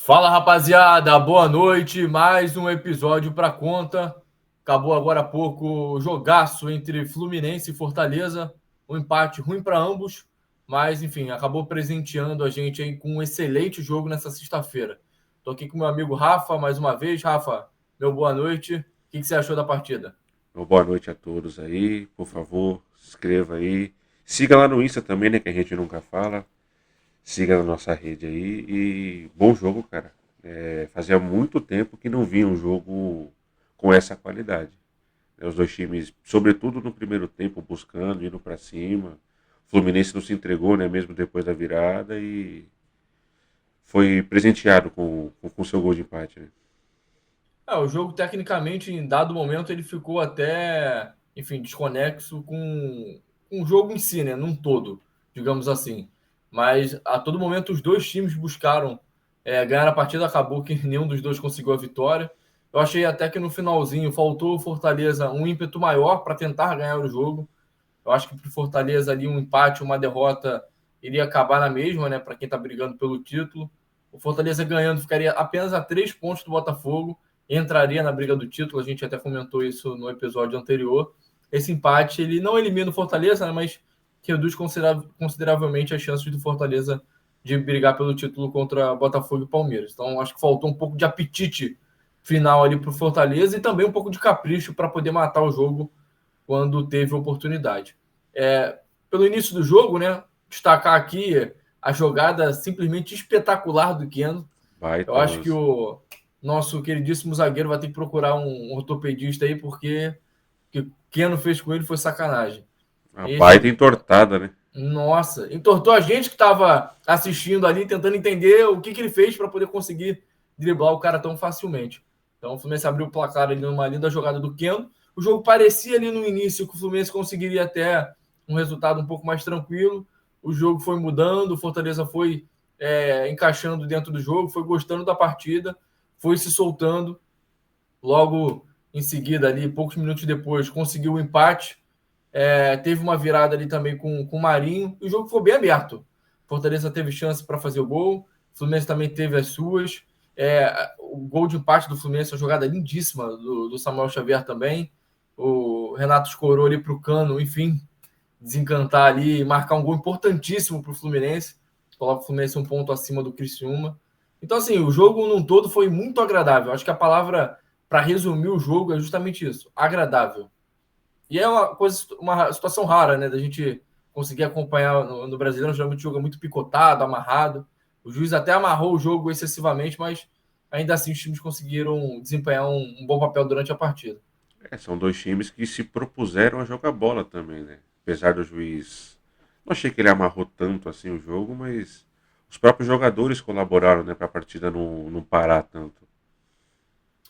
Fala, rapaziada, boa noite. Mais um episódio para conta. Acabou agora há pouco o jogaço entre Fluminense e Fortaleza. Um empate ruim para ambos, mas enfim, acabou presenteando a gente aí com um excelente jogo nessa sexta-feira. Tô aqui com meu amigo Rafa mais uma vez. Rafa, meu boa noite. O que você achou da partida? Uma boa noite a todos aí. Por favor, se inscreva aí. Siga lá no Insta também, né? Que a gente nunca fala. Siga na nossa rede aí. E bom jogo, cara. Fazia muito tempo que não via um jogo com essa qualidade. Os dois times, sobretudo no primeiro tempo, buscando, indo para cima. O Fluminense não se entregou, né? Mesmo depois da virada. E foi presenteado com seu gol de empate, né? O jogo, tecnicamente, em dado momento, ele ficou até, enfim, desconexo com o jogo em si, né? Num todo, digamos assim. Mas a todo momento os dois times buscaram ganhar a partida, acabou que nenhum dos dois conseguiu a vitória. Eu achei até que no finalzinho faltou o Fortaleza um ímpeto maior para tentar ganhar o jogo. Eu acho que para o Fortaleza ali um empate, uma derrota iria acabar na mesma, né? Para quem está brigando pelo título. O Fortaleza ganhando ficaria apenas a 3 pontos do Botafogo, entraria na briga do título. A gente até comentou isso no episódio anterior. Esse empate ele não elimina o Fortaleza, né? Mas reduz consideravelmente as chances do Fortaleza de brigar pelo título contra Botafogo e Palmeiras. Então acho que faltou um pouco de apetite final ali para o Fortaleza e também um pouco de capricho para poder matar o jogo quando teve oportunidade. Pelo início do jogo, né? Destacar aqui a jogada simplesmente espetacular do Keno. Eu Baita acho que lance. o nosso queridíssimo zagueiro vai ter que procurar um ortopedista aí, porque o que o Keno fez com ele foi sacanagem. A baita Esse, entortada, né? nossa, entortou a gente que estava assistindo ali, tentando entender o que ele fez para poder conseguir driblar o cara tão facilmente. Então o Fluminense abriu o placar ali numa linda jogada do Keno. O jogo parecia ali no início que o Fluminense conseguiria até um resultado um pouco mais tranquilo. O jogo foi mudando, o Fortaleza foi encaixando dentro do jogo, foi gostando da partida, foi se soltando. Logo em seguida, ali, poucos minutos depois, conseguiu o empate. Teve uma virada ali também com o Marinho. E o jogo foi bem aberto. Fortaleza teve chance para fazer o gol. O Fluminense também teve as suas. O gol de empate do Fluminense, uma jogada lindíssima do Samuel Xavier também. O Renato escorou ali para o Cano, enfim, desencantar ali e marcar um gol importantíssimo para o Fluminense. Coloca o Fluminense um ponto acima do Criciúma. Então, assim, o jogo num todo foi muito agradável. Acho que a palavra para resumir o jogo é justamente isso: agradável. E é uma situação rara, né? Da gente conseguir acompanhar no Brasileiro. Geralmente o jogo é muito picotado, amarrado. O juiz até amarrou o jogo excessivamente, mas ainda assim os times conseguiram desempenhar um bom papel durante a partida. São dois times que se propuseram a jogar bola também, né? Apesar do juiz. Não achei que ele amarrou tanto assim o jogo, mas os próprios jogadores colaboraram, né, para a partida não parar tanto.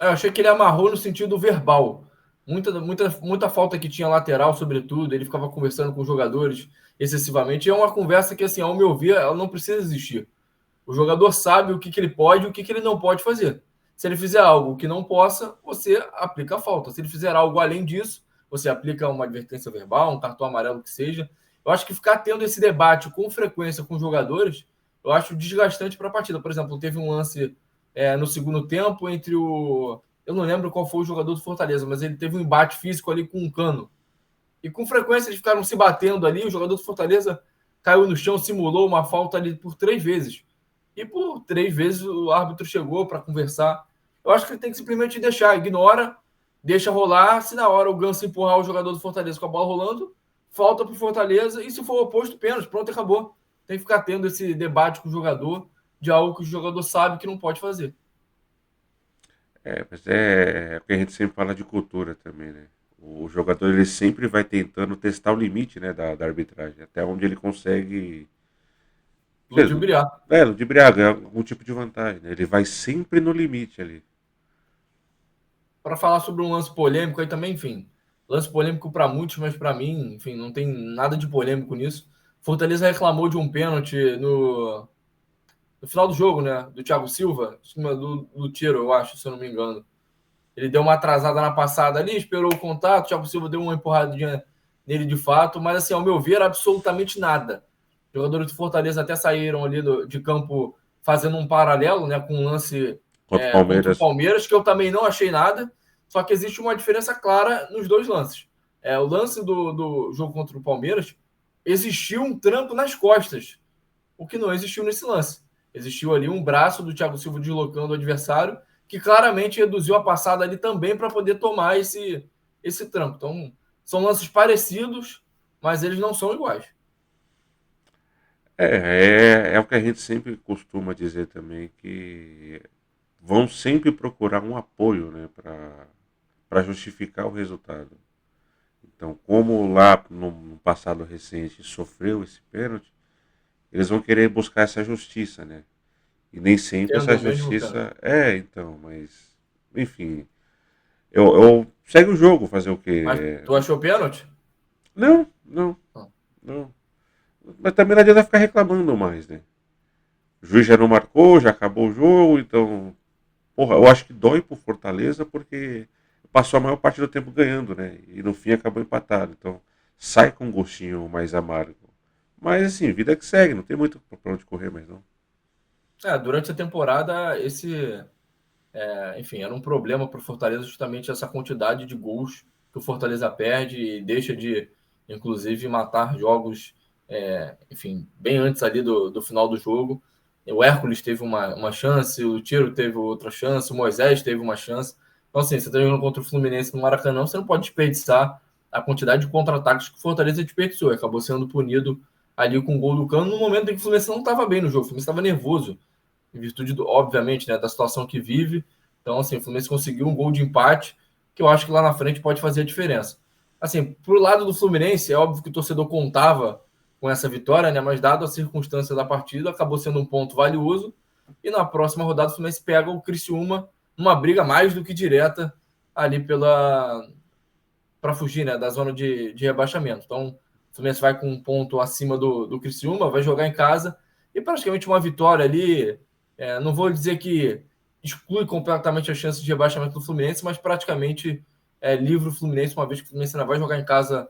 Eu achei que ele amarrou no sentido verbal. Muita falta que tinha lateral, sobretudo. Ele ficava conversando com os jogadores excessivamente. E é uma conversa que, assim, ao meu ver, ela não precisa existir. O jogador sabe o que ele pode e o que ele não pode fazer. Se ele fizer algo que não possa, você aplica a falta. Se ele fizer algo além disso, você aplica uma advertência verbal, um cartão amarelo que seja. Eu acho que ficar tendo esse debate com frequência com os jogadores, eu acho desgastante para a partida. Por exemplo, teve um lance no segundo tempo entre o. Eu não lembro qual foi o jogador do Fortaleza, mas ele teve um embate físico ali com um Cano. E com frequência eles ficaram se batendo ali. O jogador do Fortaleza caiu no chão, simulou uma falta ali por 3 vezes. E por 3 vezes o árbitro chegou para conversar. Eu acho que ele tem que simplesmente deixar, ignora, deixa rolar. Se na hora o Ganso empurrar o jogador do Fortaleza com a bola rolando, falta para o Fortaleza. E se for o oposto, pênalti, pronto, acabou. Tem que ficar tendo esse debate com o jogador de algo que o jogador sabe que não pode fazer. Mas é o que a gente sempre fala de cultura também, né? O jogador ele sempre vai tentando testar o limite, né, da arbitragem, até onde ele consegue Ludibriar. ludibriar, ganhar algum tipo de vantagem, né? Ele vai sempre no limite ali. Para falar sobre um lance polêmico aí também, enfim. Lance polêmico para muitos, mas para mim, enfim, não tem nada de polêmico nisso. Fortaleza reclamou de um pênalti no final do jogo, né? Do Thiago Silva, em cima do Tiro, eu acho, se eu não me engano. Ele deu uma atrasada na passada ali, esperou o contato, o Thiago Silva deu uma empurradinha nele de fato, mas assim, ao meu ver, absolutamente nada. Os jogadores do Fortaleza até saíram ali de campo fazendo um paralelo, né, com um lance Contra o contra o Palmeiras. Palmeiras, que eu também não achei nada, só que existe uma diferença clara nos dois lances. O lance do jogo contra o Palmeiras, existiu um tranco nas costas, o que não existiu nesse lance. Existiu ali um braço do Thiago Silva deslocando o adversário, que claramente reduziu a passada ali também para poder tomar esse tranco. Então, são lances parecidos, mas eles não são iguais. É o que a gente sempre costuma dizer também, que vão sempre procurar um apoio, né, para justificar o resultado. Então, como lá no passado recente sofreu esse pênalti, eles vão querer buscar essa justiça, né? E nem sempre Tendo essa o mesmo pênalti. justiça então, mas enfim, eu segue o jogo, fazer o Mas quê? tu achou pênalti? Não, não, Não. não. Mas também não adianta ficar reclamando mais, né? O juiz já não marcou, já acabou o jogo, então, porra, eu acho que dói pro Fortaleza porque passou a maior parte do tempo ganhando, né? E no fim acabou empatado. Então, sai com um gostinho mais amargo. Mas assim, vida que segue, não tem muito pra onde correr mais não. Durante a temporada, enfim, era um problema para o Fortaleza justamente essa quantidade de gols que o Fortaleza perde e deixa de, inclusive, matar jogos, enfim, bem antes ali do final do jogo. O Hércules teve uma chance, o Tiro teve outra chance, o Moisés teve uma chance. Então, assim, você está jogando contra o Fluminense no Maracanã, você não pode desperdiçar a quantidade de contra-ataques que o Fortaleza desperdiçou. Acabou sendo punido ali com o gol do Cano no momento em que o Fluminense não estava bem no jogo, o Fluminense estava nervoso em virtude, obviamente, né, da situação que vive. Então, assim, o Fluminense conseguiu um gol de empate, que eu acho que lá na frente pode fazer a diferença. Assim, pro lado do Fluminense, é óbvio que o torcedor contava com essa vitória, né, mas dado a circunstância da partida, acabou sendo um ponto valioso. E na próxima rodada, o Fluminense pega o Criciúma numa briga mais do que direta ali para fugir, né, da zona de rebaixamento. Então, o Fluminense vai com um ponto acima do Criciúma, vai jogar em casa e praticamente uma vitória ali. Não vou dizer que exclui completamente a chance de rebaixamento do Fluminense, mas praticamente livre o Fluminense, uma vez que o Fluminense ainda vai jogar em casa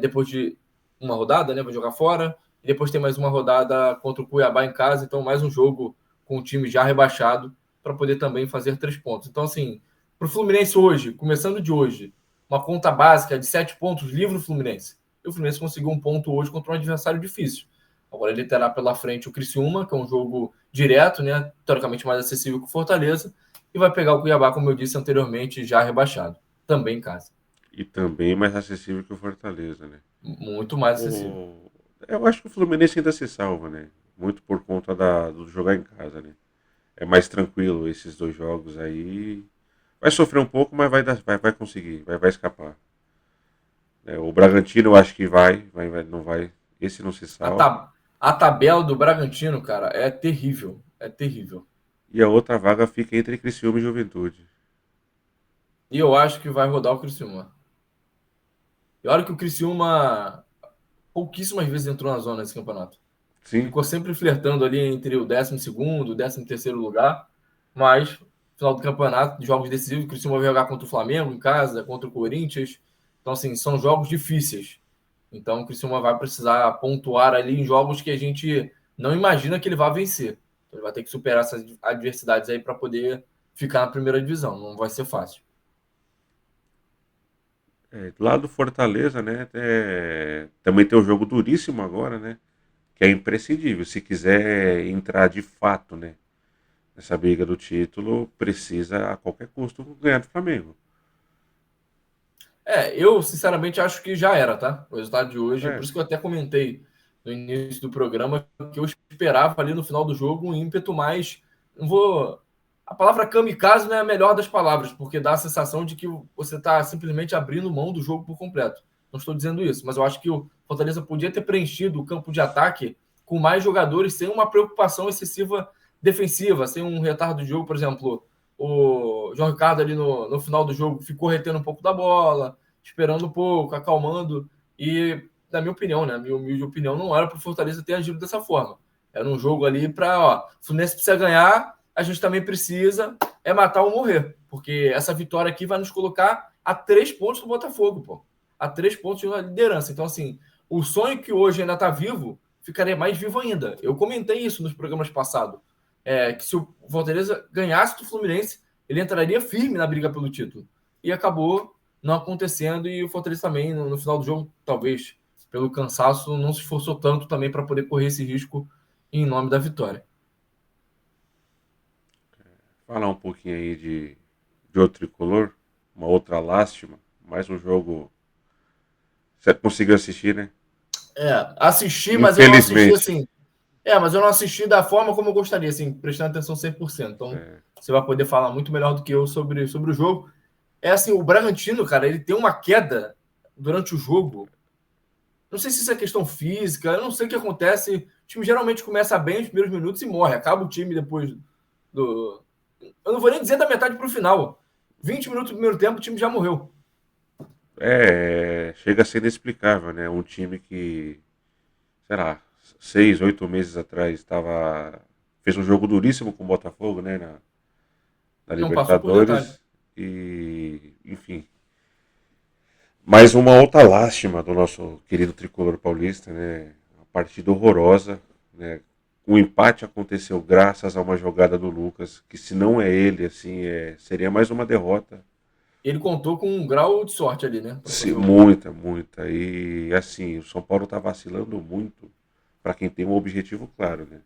depois de uma rodada, né? Vai jogar fora, e depois tem mais uma rodada contra o Cuiabá em casa, então mais um jogo com o time já rebaixado para poder também fazer 3 pontos. Então, assim, para o Fluminense hoje, começando de hoje, uma conta básica de 7 pontos livre o Fluminense. E o Fluminense conseguiu um ponto hoje contra um adversário difícil. Agora ele terá pela frente o Criciúma, que é um jogo direto, né, teoricamente mais acessível que o Fortaleza, e vai pegar o Cuiabá, como eu disse anteriormente, já rebaixado, também em casa. E também mais acessível que o Fortaleza, né? Muito mais acessível. Eu acho que o Fluminense ainda se salva, né? Muito por conta do jogar em casa, né? É mais tranquilo esses dois jogos aí. Vai sofrer um pouco, mas vai conseguir, vai escapar. O Bragantino eu acho que não vai. Esse não se A, salva. tab a tabela do Bragantino, cara, é terrível. É terrível. E a outra vaga fica entre Criciúma e Juventude. E eu acho que vai rodar o Criciúma. E olha que o Criciúma pouquíssimas vezes entrou na zona nesse campeonato. Sim, Ficou sempre flertando ali entre o 12º, o 13º lugar, mas no final do campeonato, de jogos decisivos, o Criciúma vai jogar contra o Flamengo em casa, contra o Corinthians. Então, assim, são jogos difíceis. Então, o Criciúma vai precisar pontuar ali em jogos que a gente não imagina que ele vai vencer. Então, ele vai ter que superar essas adversidades aí para poder ficar na primeira divisão. Não vai ser fácil. lá do Fortaleza, né? Também tem um jogo duríssimo agora, né? Que é imprescindível. Se quiser entrar de fato, né? Nessa briga do título, precisa a qualquer custo ganhar do Flamengo. Eu sinceramente acho que já era, tá? O resultado de hoje. Por É, isso que eu até comentei no início do programa que eu esperava ali no final do jogo um ímpeto mais. Não vou. A palavra kamikaze não é a melhor das palavras, porque dá a sensação de que você está simplesmente abrindo mão do jogo por completo. Não estou dizendo isso, mas eu acho que o Fortaleza podia ter preenchido o campo de ataque com mais jogadores sem uma preocupação excessiva defensiva, sem um retardo de jogo, por exemplo. O João Ricardo ali no final do jogo ficou retendo um pouco da bola, esperando um pouco, acalmando. E, na minha opinião, né? Minha humilde opinião, não era para o Fortaleza ter agido dessa forma. Era um jogo ali para, ó, o Fluminense precisa ganhar, a gente também precisa matar ou morrer. Porque essa vitória aqui vai nos colocar a 3 pontos do Botafogo, pô. A 3 pontos de uma liderança. Então, assim, o sonho que hoje ainda está vivo ficaria mais vivo ainda. Eu comentei isso nos programas passados. que se o Fortaleza ganhasse do Fluminense, ele entraria firme na briga pelo título. E acabou não acontecendo, e o Fortaleza também, no final do jogo, talvez pelo cansaço, não se esforçou tanto também para poder correr esse risco em nome da vitória. Falar um pouquinho aí de outro tricolor, uma outra lástima, mais um jogo. Você conseguiu assistir, né? Assisti, mas eu não assisti Infelizmente. assim. Mas eu não assisti da forma como eu gostaria, assim, prestando atenção 100%. Então, É, você vai poder falar muito melhor do que eu sobre o jogo. É assim, o Bragantino, cara, ele tem uma queda durante o jogo. Não sei se isso é questão física, eu não sei o que acontece. O time geralmente começa bem nos primeiros minutos e morre. Acaba o time depois do. Eu não vou nem dizer da metade para o final. 20 minutos do primeiro tempo, o time já morreu. chega a ser inexplicável, né? Um time que, sei lá, 6, 8 meses atrás fez um jogo duríssimo com o Botafogo, né? Na Não passou por detalhe. Libertadores. E, enfim. Mais uma outra lástima do nosso querido tricolor paulista, né? Uma partida horrorosa, né? O empate aconteceu graças a uma jogada do Lucas, que se não é ele, assim, seria mais uma derrota. Ele contou com um grau de sorte ali, né? Para Sim, fazer o gol. muita, muita. E assim, o São Paulo tá vacilando muito para quem tem um objetivo claro, né?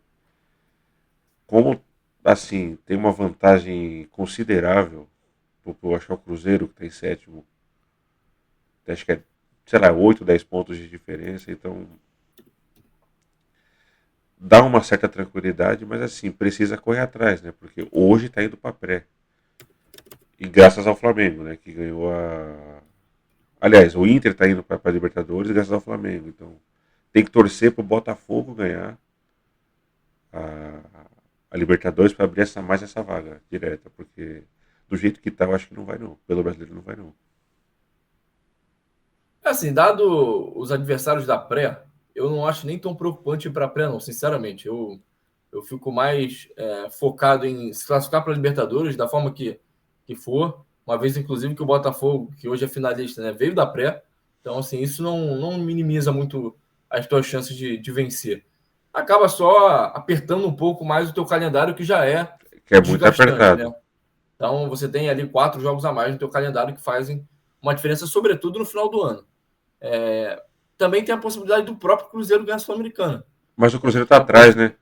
Como assim, tem uma vantagem considerável pro acho que é o Cruzeiro que tá em sétimo. Acho que é, sei lá, 8, 10 pontos de diferença, então dá uma certa tranquilidade, mas assim, precisa correr atrás, né? Porque hoje tá indo para pré. E graças ao Flamengo, né, que ganhou a aliás, o Inter tá indo para a Libertadores graças ao Flamengo, então tem que torcer pro Botafogo ganhar a, a Libertadores para abrir mais essa vaga direta, porque do jeito que tá, eu acho que não vai não. Pelo brasileiro não vai não. Assim, dado os adversários da pré, eu não acho nem tão preocupante ir para a pré, não, sinceramente. Eu fico mais focado em se classificar para a Libertadores da forma que for. Uma vez, inclusive, que o Botafogo, que hoje é finalista, né, veio da pré. Então, assim, isso não minimiza muito as tuas chances de vencer. Acaba só apertando um pouco mais o teu calendário, que já é Que é muito desgastante, né? apertado. Então, você tem ali 4 jogos a mais no teu calendário que fazem uma diferença, sobretudo no final do ano. Também tem a possibilidade do próprio Cruzeiro ganhar a Sul-Americana. Mas o Então, Cruzeiro você tá tem a atrás, possibilidade. né?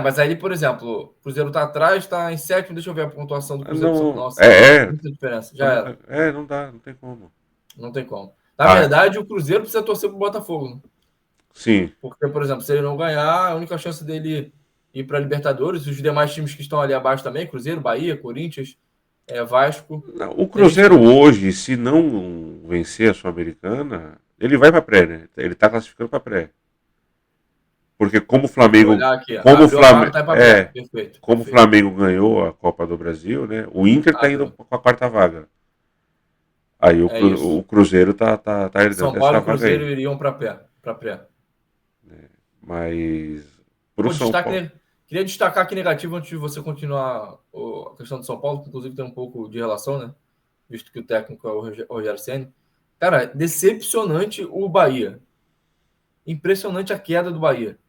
Mas aí, por exemplo, o Cruzeiro está atrás, está em sétimo. Deixa eu ver a pontuação do Cruzeiro. Não, Nossa, é muita diferença. Já não, era. não dá, não tem como. Não tem como. Na Ah, verdade, o Cruzeiro precisa torcer para o Botafogo, né? sim. Porque, por exemplo, se ele não ganhar, a única chance dele ir para a Libertadores, os demais times que estão ali abaixo também, Cruzeiro, Bahia, Corinthians, Vasco, Não, o tem Cruzeiro chance. hoje, se não vencer a Sul-Americana, ele vai para pré, né? Ele tá classificando para pré. Porque como o Deixa eu Flamengo, olhar aqui. como o Abriu a vaga, Flamengo, tá aí para pré. Perfeito, como o perfeito. Flamengo ganhou a Copa do Brasil, né? O Inter tá indo Abriu. com a quarta vaga. Aí É isso. O Cruzeiro tá herdando São Paulo essa e vaga Cruzeiro aí. iriam para pré. Mas pro Pô, São Paulo. queria destacar aqui negativo antes de você continuar a questão do São Paulo, que inclusive tem um pouco de relação, né? Visto que o técnico é o Rogério Ceni. Cara, decepcionante o Bahia. Impressionante a queda do Bahia.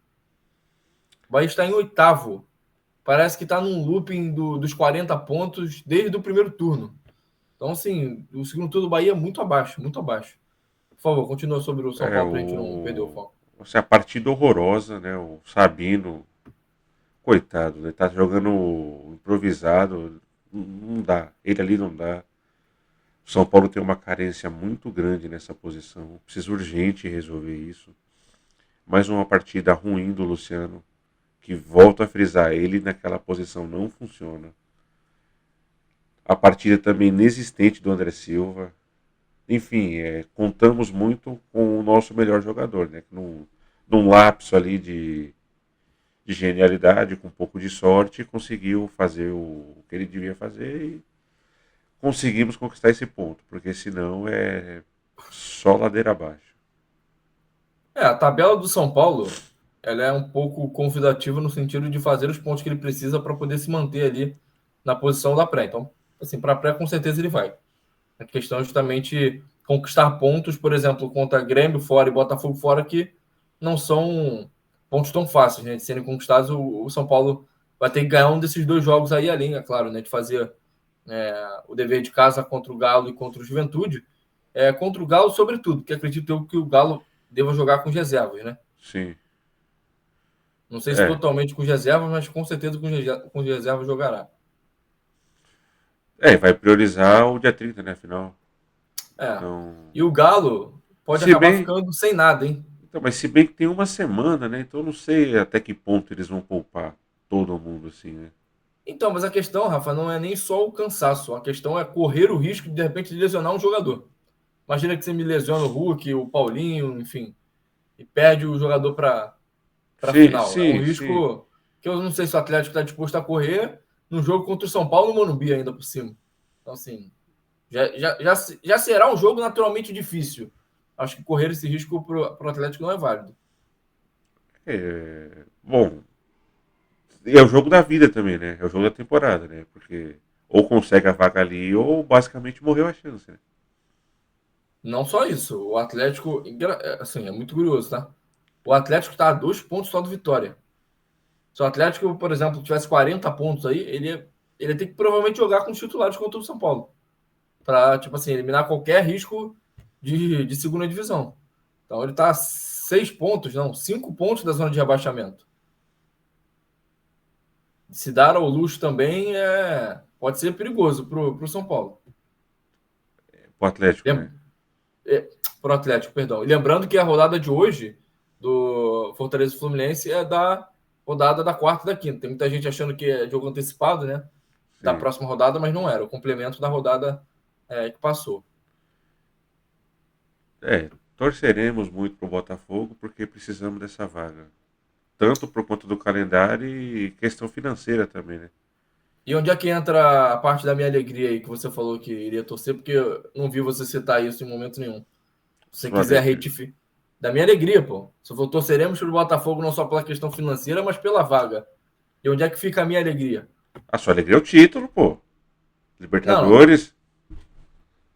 O Bahia está em oitavo. Parece que está num looping dos 40 pontos desde o primeiro turno. Então, assim, o segundo turno do Bahia é muito abaixo, muito abaixo. Por favor, continua sobre o São É Paulo para a gente não perder o o. foco. Assim, a partida horrorosa, né? O Sabino, coitado, ele tá jogando improvisado. Não dá. Ele ali não dá. O São Paulo tem uma carência muito grande nessa posição. Precisa urgente resolver isso. Mais uma partida ruim do Luciano, que volto a frisar, ele naquela posição não funciona. A partida também inexistente do André Silva. Enfim, contamos muito com o nosso melhor jogador, né? Num lapso ali de genialidade, com um pouco de sorte, conseguiu fazer o que ele devia fazer e conseguimos conquistar esse ponto, porque senão é só ladeira abaixo. A tabela do São Paulo, ela é um pouco convidativa no sentido de fazer os pontos que ele precisa para poder se manter ali na posição da pré. Então, assim, para a pré, com certeza ele vai. A questão é justamente conquistar pontos, por exemplo, contra Grêmio fora e Botafogo fora, que não são pontos tão fáceis, né, de serem conquistados. O São Paulo vai ter que ganhar um desses 2 jogos aí, além, é claro, né, de fazer o dever de casa contra o Galo e contra o Juventude. Contra o Galo, sobretudo, porque acredito eu que o Galo deva jogar com reservas, né? Sim. Não sei se totalmente com reservas, mas com certeza com reservas jogará. Vai priorizar o dia 30, né? Afinal. Então... E o Galo pode acabar ficando sem nada, hein? Então, mas se bem que tem uma semana, né? Então eu não sei até que ponto eles vão poupar todo mundo assim, né? Então, mas a questão, Rafa, não é nem só o cansaço. A questão é correr o risco de repente, lesionar um jogador. Imagina que você me lesiona o Hulk, o Paulinho, enfim, e perde o jogador para final. É um risco que eu não sei se o Atlético está disposto a correr no jogo contra o São Paulo no Morumbi ainda por cima. Então, assim, já será um jogo naturalmente difícil. Acho que correr esse risco para o Atlético não é válido. Bom, é o jogo da vida também, né? É o jogo da temporada, né? Porque ou consegue a vaga ali ou basicamente morreu a chance, né? Não só isso. O Atlético, assim, é muito curioso, tá? O Atlético está a 2 pontos só do Vitória. Se o Atlético, por exemplo, tivesse 40 pontos aí, ele ia ter que provavelmente jogar com os titulares contra o São Paulo. Para, tipo assim, eliminar qualquer risco de segunda divisão. Então ele está a 6 pontos, não, 5 pontos da zona de rebaixamento. Se dar ao luxo também pode ser perigoso para o São Paulo. O Atlético, né? Para o Atlético, perdão. E lembrando que a rodada de hoje do Fortaleza e Fluminense é da rodada da quarta e da quinta. Tem muita gente achando que é jogo antecipado, né? Da próxima rodada, mas não era. O complemento da rodada que passou. Torceremos muito para o Botafogo porque precisamos dessa vaga. Tanto por conta do calendário e questão financeira também, né? E onde é que entra a parte da minha alegria aí que você falou que iria torcer? Porque eu não vi você citar isso em momento nenhum. Se você quiser retificar. Da minha alegria, pô. Se eu for torceremos pelo Botafogo não só pela questão financeira, mas pela vaga. E onde é que fica a minha alegria? A sua alegria é o título, pô. Libertadores. Libertadores.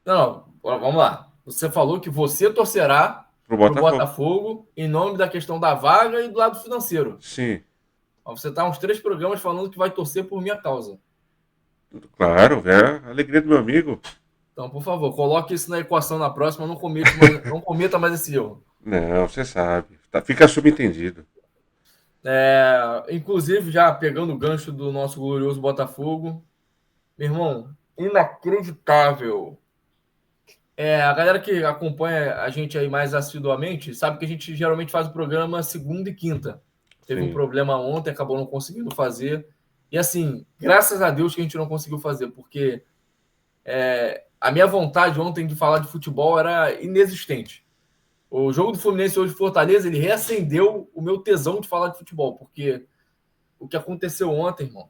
Não, vamos lá. Você falou que você torcerá Pro pro Botafogo. Botafogo em nome da questão da vaga e do lado financeiro. Sim. Você tá uns 3 programas falando que vai torcer por minha causa. Claro, é a alegria do meu amigo. Então, por favor, coloque isso na equação na próxima, não cometa mais esse erro. Não, você sabe. Fica subentendido. Inclusive, já pegando o gancho do nosso glorioso Botafogo, meu irmão, inacreditável. A galera que acompanha a gente aí mais assiduamente sabe que a gente geralmente faz o programa segunda e quinta. Teve um problema ontem, acabou não conseguindo fazer. E assim, graças a Deus que a gente não conseguiu fazer, porque a minha vontade ontem de falar de futebol era inexistente. O jogo do Fluminense hoje Fortaleza, ele reacendeu o meu tesão de falar de futebol, porque o que aconteceu ontem, irmão,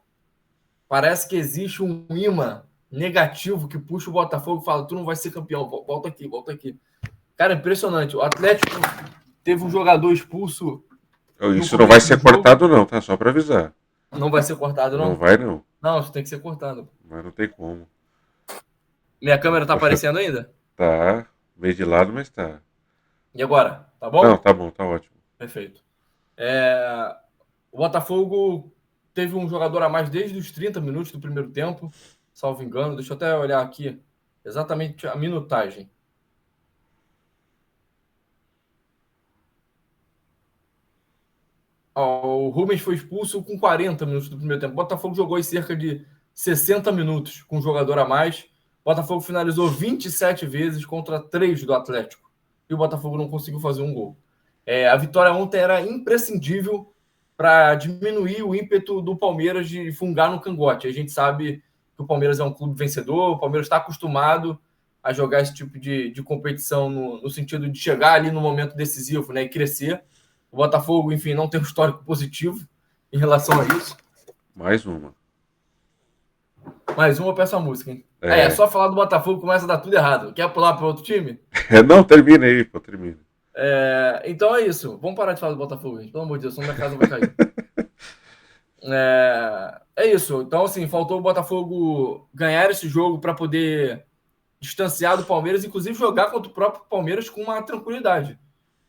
parece que existe um imã negativo que puxa o Botafogo e fala: tu não vai ser campeão, volta aqui, volta aqui. Cara, impressionante. O Atlético teve um jogador expulso. Isso não vai ser cortado, não, tá? Só pra avisar. Não vai ser cortado, não? Não vai, não. Não, isso tem que ser cortado. Mas não tem como. Minha câmera tá aparecendo ainda? Tá. Meio de lado, mas tá. E agora? Tá bom? Não, tá bom, tá ótimo. Perfeito. O Botafogo teve um jogador a mais desde os 30 minutos do primeiro tempo, salvo engano. Deixa eu até olhar aqui exatamente a minutagem. O Rubens foi expulso com 40 minutos do primeiro tempo. O Botafogo jogou em cerca de 60 minutos com um jogador a mais. O Botafogo finalizou 27 vezes contra 3 do Atlético. E o Botafogo não conseguiu fazer um gol. A vitória ontem era imprescindível para diminuir o ímpeto do Palmeiras de fungar no cangote. A gente sabe que o Palmeiras é um clube vencedor, o Palmeiras está acostumado a jogar esse tipo de competição no sentido de chegar ali no momento decisivo, né, e crescer. O Botafogo, enfim, não tem um histórico positivo em relação a isso. Mais uma. Mais uma, eu peço a música, hein? Só falar do Botafogo começa a dar tudo errado. Quer pular para outro time? Não, termina aí, pô, termina. Então é isso. Vamos parar de falar do Botafogo, gente. Pelo amor de Deus, senão minha casa vai cair. É isso. Então, assim, faltou o Botafogo ganhar esse jogo para poder distanciar do Palmeiras, inclusive jogar contra o próprio Palmeiras com uma tranquilidade.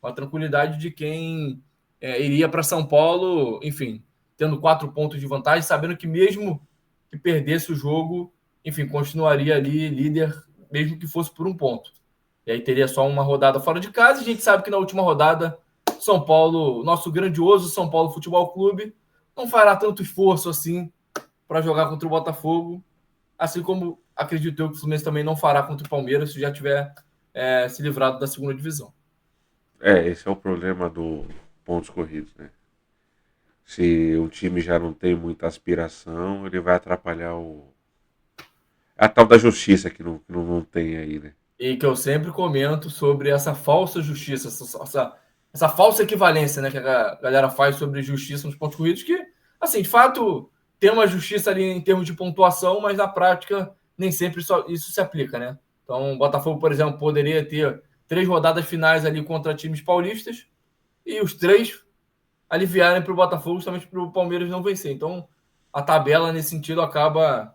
Uma tranquilidade de quem iria para São Paulo, enfim, tendo 4 pontos de vantagem, sabendo que mesmo que perdesse o jogo, enfim, continuaria ali líder, mesmo que fosse por 1 ponto. E aí teria só uma rodada fora de casa. E a gente sabe que na última rodada, São Paulo, nosso grandioso São Paulo Futebol Clube, não fará tanto esforço assim para jogar contra o Botafogo, assim como acredito eu que o Fluminense também não fará contra o Palmeiras se já tiver se livrado da segunda divisão. Esse é o problema do pontos corridos, né? Se o time já não tem muita aspiração, ele vai atrapalhar a tal da justiça que não tem aí, né? E que eu sempre comento sobre essa falsa justiça, essa falsa equivalência, né, que a galera faz sobre justiça nos pontos corridos, que, assim, de fato, tem uma justiça ali em termos de pontuação, mas na prática nem sempre isso se aplica, né? Então, o Botafogo, por exemplo, poderia ter 3 rodadas finais ali contra times paulistas e os 3 aliviarem para o Botafogo justamente para o Palmeiras não vencer. Então, a tabela, nesse sentido, acaba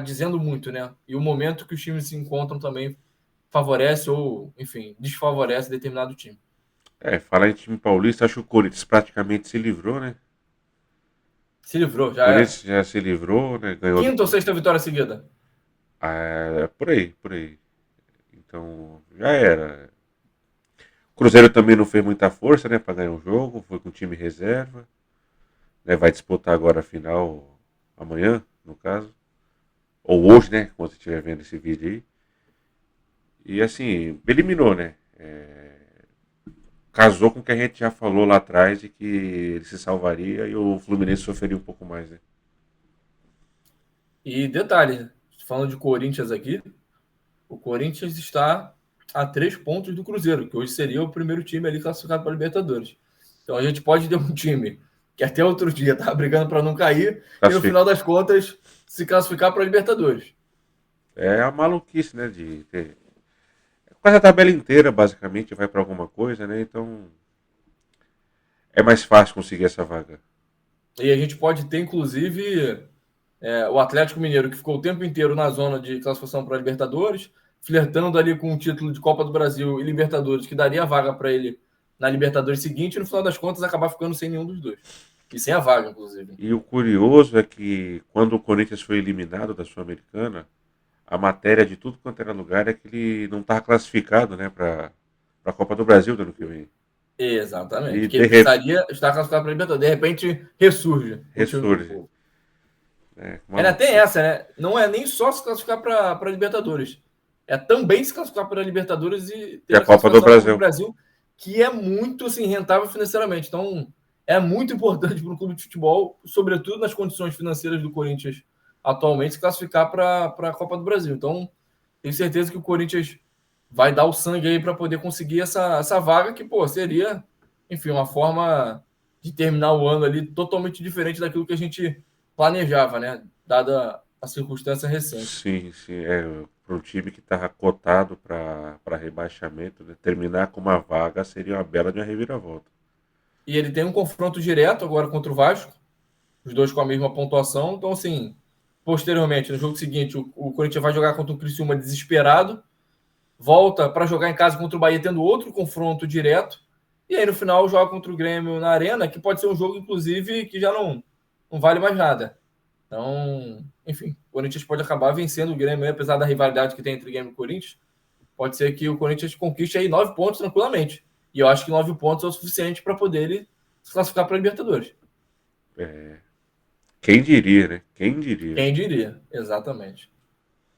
dizendo muito, né? E o momento que os times se encontram também favorece ou, enfim, desfavorece determinado time. Falar em time paulista, acho que o Corinthians praticamente se livrou, né? Se livrou, O já é. Corinthians já se livrou, né? Ganhou do. Quinta ou sexta vitória seguida? Por aí, por aí. Então, já era. O Cruzeiro também não fez muita força, né, para ganhar o jogo, foi com o time reserva, né, vai disputar agora a final amanhã, no caso, ou hoje, né, quando você estiver vendo esse vídeo aí. E assim, eliminou, né? Casou com o que a gente já falou lá atrás de que ele se salvaria e o Fluminense sofreria um pouco mais, né? E detalhe, falando de Corinthians aqui, o Corinthians está a 3 pontos do Cruzeiro, que hoje seria o primeiro time ali classificado para a Libertadores. Então a gente pode ter um time que até outro dia estava brigando para não cair e no final das contas se classificar para a Libertadores. É a maluquice, né? De ter. Quase a tabela inteira, basicamente, vai para alguma coisa, né? Então é mais fácil conseguir essa vaga. E a gente pode ter, inclusive, o Atlético Mineiro, que ficou o tempo inteiro na zona de classificação para a Libertadores, flertando ali com o título de Copa do Brasil e Libertadores, que daria a vaga para ele na Libertadores seguinte, e no final das contas acabar ficando sem nenhum dos dois. E sem a vaga, inclusive. E o curioso é que quando o Corinthians foi eliminado da Sul-Americana, a matéria de tudo quanto era lugar é que ele não estava classificado, né, para a Copa do Brasil do ano que vem. Exatamente. E Que ele precisaria estar classificado para a Libertadores. De repente, ressurge o time do ressurge. povo. Né, Ainda tem essa, né? Não é nem só se classificar para a Libertadores. É também se classificar para a Libertadores e e ter a a Copa do classificação para o Brasil. Brasil, que é muito assim, rentável financeiramente. Então, é muito importante para o clube de futebol, sobretudo nas condições financeiras do Corinthians atualmente, se classificar para a Copa do Brasil. Então, tenho certeza que o Corinthians vai dar o sangue aí para poder conseguir essa vaga, que, pô, seria, enfim, uma forma de terminar o ano ali totalmente diferente daquilo que a gente planejava, né? Dada a circunstância recente. Sim, sim. Para um time que estava cotado para rebaixamento, né, terminar com uma vaga seria uma bela de uma reviravolta. E ele tem um confronto direto agora contra o Vasco, os dois com a mesma pontuação. Então, assim, posteriormente, no jogo seguinte, o Corinthians vai jogar contra o Criciúma desesperado, volta para jogar em casa contra o Bahia, tendo outro confronto direto, e aí no final joga contra o Grêmio na Arena, que pode ser um jogo, inclusive, que já não vale mais nada. Então, enfim, o Corinthians pode acabar vencendo o Grêmio, apesar da rivalidade que tem entre Grêmio e Corinthians. Pode ser que o Corinthians conquiste aí 9 pontos tranquilamente. E eu acho que 9 pontos é o suficiente para poder ele se classificar para a Libertadores. Quem diria, né? Quem diria? Quem diria? Exatamente.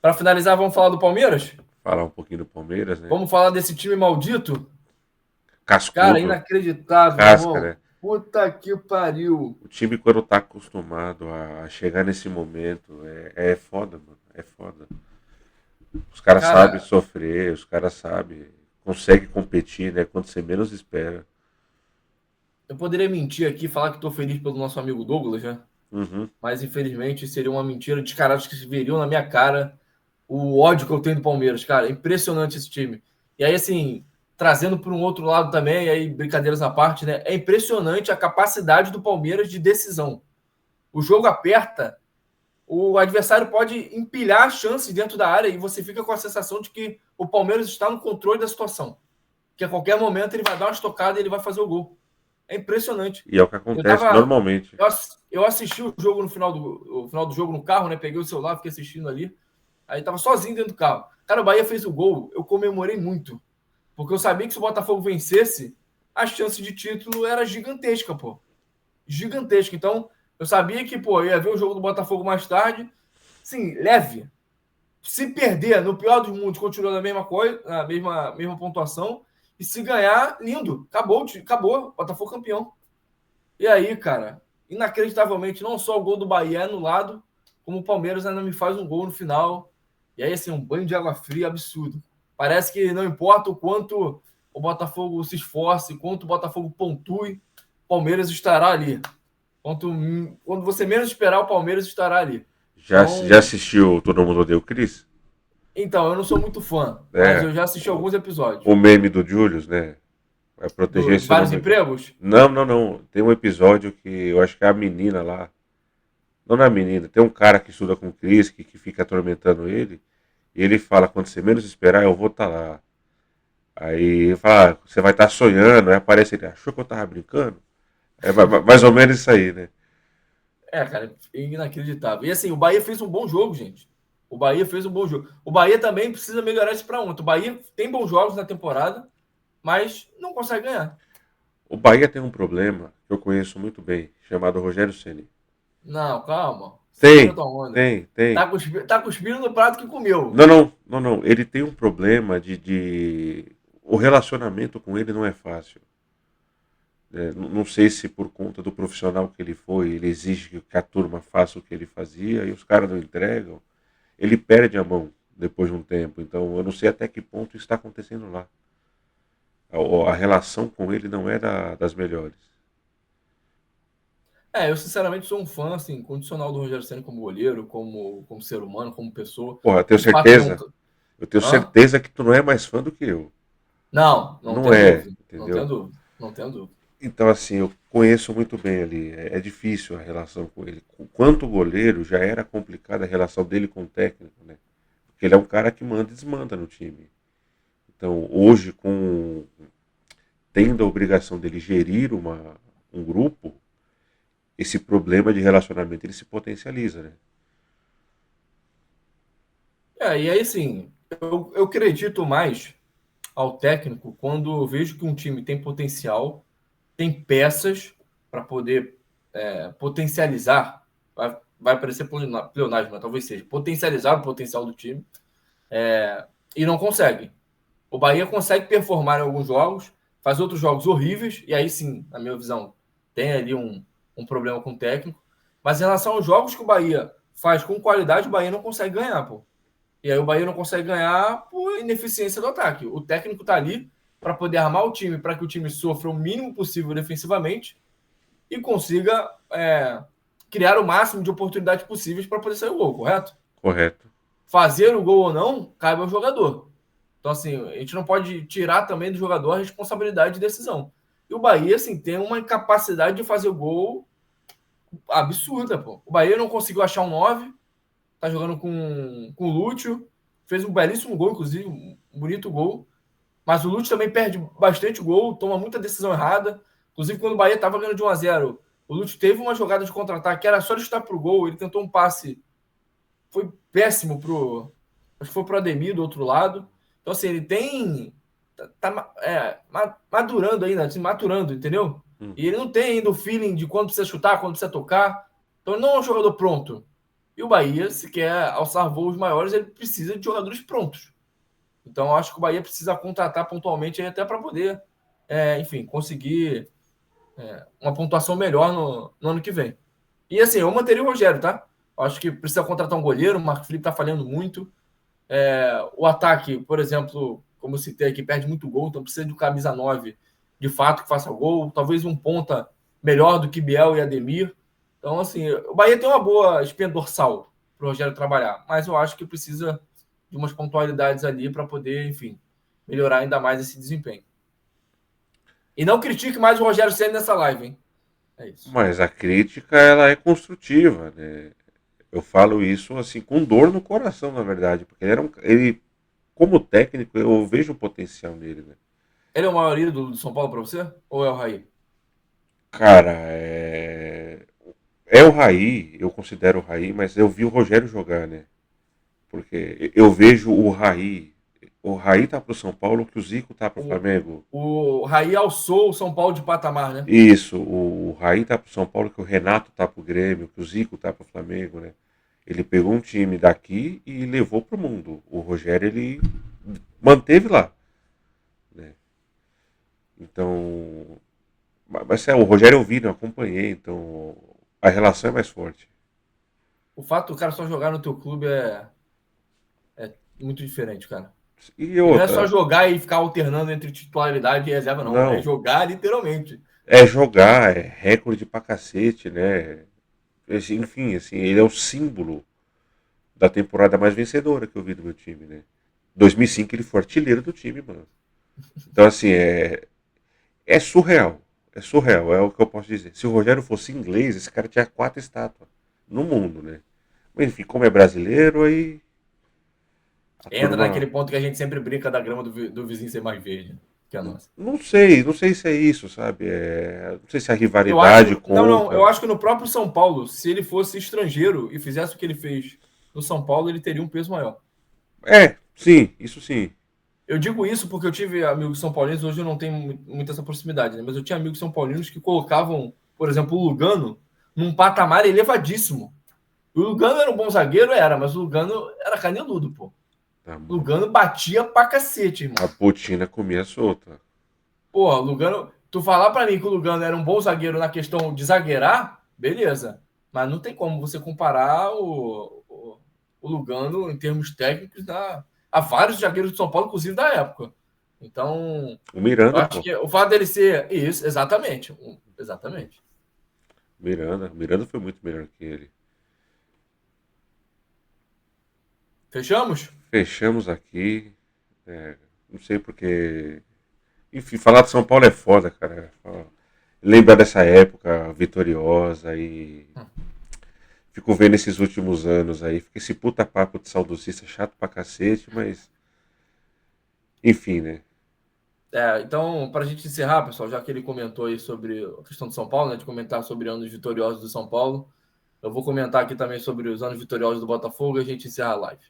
Para finalizar, vamos falar do Palmeiras? Falar um pouquinho do Palmeiras, né? Vamos falar desse time maldito? Cara, Cascudo, inacreditável, meu casca, irmão. né? Puta que pariu. O time, quando tá acostumado a chegar nesse momento, é foda, mano. É foda. Os caras sabem Cara, sofrer, os caras sabem, conseguem competir, né? Quando você menos espera. eu poderia mentir aqui e falar que estou feliz pelo nosso amigo Douglas, né? Uhum. Mas infelizmente seria uma mentira de caras que se veriam na minha cara o ódio que eu tenho do Palmeiras, cara. É impressionante esse time. E aí, assim, trazendo para um outro lado também, aí brincadeiras à parte, né? É impressionante a capacidade do Palmeiras de decisão. O jogo aperta, o adversário pode empilhar chances dentro da área e você fica com a sensação de que o Palmeiras está no controle da situação. Que a qualquer momento ele vai dar uma estocada e ele vai fazer o gol. É impressionante. E é o que Eu acontece tava. normalmente. Eu assisti o jogo o final do jogo no carro, né? Peguei o celular, fiquei assistindo ali. Aí tava sozinho dentro do carro. Cara, o Bahia fez o gol, eu comemorei muito. Porque eu sabia que se o Botafogo vencesse, a chance de título era gigantesca, pô. Gigantesca. Então, eu sabia que, pô, eu ia ver o jogo do Botafogo mais tarde. Sim, leve. Se perder, no pior dos mundos, continua na mesma coisa, na mesma pontuação. E se ganhar, lindo. Acabou, acabou. Botafogo campeão. E aí, cara, inacreditavelmente, não só o gol do Bahia é anulado, como o Palmeiras ainda me faz um gol no final. E aí, assim, um banho de água fria absurdo. Parece que não importa o quanto o Botafogo se esforce, quanto o Botafogo pontue, o Palmeiras estará ali. Quando você menos esperar, o Palmeiras estará ali. Já Então, assistiu Todo Mundo Odeia o Chris? eu não sou muito fã, mas É, eu já assisti alguns episódios o meme do Julius, né? Vai proteger de esse vários nome aqui. empregos. Não, não, não. Tem um episódio que eu acho que é a menina lá. Não é a menina, tem um cara que estuda com o Chris, que fica atormentando ele. E ele fala, quando você menos esperar, eu vou estar lá. Aí fala, você vai estar sonhando, aí aparece ele, achou que eu tava brincando? É mais ou menos isso aí, né? É, cara, é inacreditável. E assim, o Bahia fez um bom jogo, gente. O Bahia fez um bom jogo. O Bahia também precisa melhorar isso para ontem. O Bahia tem bons jogos na temporada, mas não consegue ganhar. O Bahia tem um problema que eu conheço muito bem, chamado Rogério Ceni. Não, calma. Segura Tem, tua onda. tem, tem. Tá cuspindo no prato que comeu. Não, não, não, não. Ele tem um problema o relacionamento com ele não é fácil. É, não sei se por conta do profissional que ele foi, ele exige que a turma faça o que ele fazia e os caras não entregam. Ele perde a mão depois de um tempo. Então eu não sei até que ponto isso está acontecendo lá. A relação com ele não é das melhores. Eu sinceramente sou um fã, assim, condicional do Rogério Ceni como goleiro, como ser humano, como pessoa. Porra, O fato de não. eu tenho Hã? certeza que tu não é mais fã do que eu. Não, não Não tenho é, dúvida. Não tenho entendeu? dúvida. Não tenho dúvida. Então, assim, eu conheço muito bem ali. É difícil a relação com ele. Quanto goleiro, já era complicada a relação dele com o técnico, né? Porque ele é um cara que manda e desmanda no time. Então, hoje, tendo a obrigação dele gerir um grupo, esse problema de relacionamento ele se potencializa, né? E aí, assim, eu acredito mais ao técnico quando eu vejo que um time tem potencial, tem peças para poder potencializar, vai parecer pleonasmo, mas talvez seja, potencializar o potencial do time, e não consegue. O Bahia consegue performar em alguns jogos, faz outros jogos horríveis, e aí sim, na minha visão, tem ali um problema com o técnico, mas em relação aos jogos que o Bahia faz com qualidade, o Bahia não consegue ganhar, pô. E aí o Bahia não consegue ganhar por ineficiência do ataque. O técnico está ali para poder armar o time, para que o time sofra o mínimo possível defensivamente e consiga criar o máximo de oportunidades possíveis para poder sair o gol, correto? Correto. Fazer o gol ou não, cabe ao jogador. Então, assim, a gente não pode tirar também do jogador a responsabilidade de decisão. E o Bahia, assim, tem uma incapacidade de fazer o gol absurda, pô. O Bahia não conseguiu achar um 9, tá jogando com o Lúcio, fez um belíssimo gol, inclusive, um bonito gol. Mas o Lúcio também perde bastante gol, toma muita decisão errada. Inclusive, quando o Bahia estava ganhando de 1-0, o Lúcio teve uma jogada de contra-ataque que era só ele chutar pro gol. Ele tentou um passe, foi péssimo pro. Acho que foi pro Ademir do outro lado. Então, assim, ele tem. Madurando ainda, assim, maturando, entendeu? E ele não tem ainda o feeling de quando precisa chutar, quando precisa tocar. Então, ele não é um jogador pronto. E o Bahia, se quer alçar voos maiores, ele precisa de jogadores prontos. Então, eu acho que o Bahia precisa contratar pontualmente até para poder, enfim, conseguir uma pontuação melhor no ano que vem. E assim, eu manteria o Rogério, tá? Eu acho que precisa contratar um goleiro, o Marco Felipe tá falhando muito. O ataque, por exemplo, como eu citei aqui, perde muito gol, então precisa de um camisa 9 de fato que faça gol. Talvez um ponta melhor do que Biel e Ademir. Então, assim, o Bahia tem uma boa espinha dorsal para o Rogério trabalhar, mas eu acho que precisa de umas pontualidades ali para poder, enfim, melhorar ainda mais esse desempenho. E não critique mais o Rogério Ceni nessa live, hein? É isso. Mas a crítica, ela é construtiva, né? Eu falo isso assim com dor no coração, na verdade, porque ele como técnico, eu vejo o potencial nele, né? Ele é o maior ídolo do São Paulo para você? Ou é o Raí? Cara, é o Raí, eu considero o Raí, mas eu vi o Rogério jogar, né? Porque eu vejo o Raí. O Raí tá pro São Paulo, que o Zico tá pro O, Flamengo. o Raí alçou o São Paulo de patamar, né? Isso, o Raí tá pro São Paulo, que o Renato tá pro Grêmio, que o Zico tá pro Flamengo, né? Ele pegou um time daqui e levou pro mundo. O Rogério, ele manteve lá, né? Então, mas o Rogério eu vi, não acompanhei, então a relação é mais forte. O fato do cara só jogar no teu clube é muito diferente, cara. E E não é só outra, jogar e ficar alternando entre titularidade e reserva, não. É não, jogar literalmente. é jogar, é recorde pra cacete, né? Enfim, assim, ele é o símbolo da temporada mais vencedora que eu vi do meu time, né? 2005 ele foi artilheiro do time, mano. Então, assim, é surreal. É surreal, é o que eu posso dizer. Se o Rogério fosse inglês, esse cara tinha 4 estátuas no mundo, né? Mas, enfim, como é brasileiro, aí a Entra naquele turma. ponto que a gente sempre brinca da grama do vizinho ser mais verde que a nossa. Não sei se é isso, sabe? Não sei se a Eu acho. rivalidade Não, não. Eu conta. acho que no próprio São Paulo, se ele fosse estrangeiro e fizesse o que ele fez no São Paulo, ele teria um peso maior. Sim, isso sim. Eu digo isso porque eu tive amigos são paulinos, hoje eu não tenho muita essa proximidade, né? Mas eu tinha amigos são paulinos que colocavam, por exemplo, o Lugano num patamar elevadíssimo. O Lugano era um bom zagueiro, era, mas o Lugano era caneludo, pô. Tá, O Lugano batia pra cacete, a irmão. botina comia solta. Pô, o Lugano, tu falar pra mim que o Lugano era um bom zagueiro na questão de zagueirar, beleza. Mas não tem como você comparar o Lugano em termos técnicos a vários zagueiros de São Paulo, inclusive da época. Então, O eu Miranda, acho pô. que o fato dele ser isso, exatamente. Exatamente. O Miranda foi muito melhor que ele. Fechamos? Fechamos aqui. Não sei porque. Enfim, falar de São Paulo é foda, cara. Lembrar dessa época vitoriosa e. Fico vendo esses últimos anos aí. Fica esse puta papo de saudosista chato pra cacete, mas. Enfim, né? Então, para a gente encerrar, pessoal, já que ele comentou aí sobre a questão do São Paulo, né, de comentar sobre anos vitoriosos do São Paulo, eu vou comentar aqui também sobre os anos vitoriosos do Botafogo e a gente encerra a live.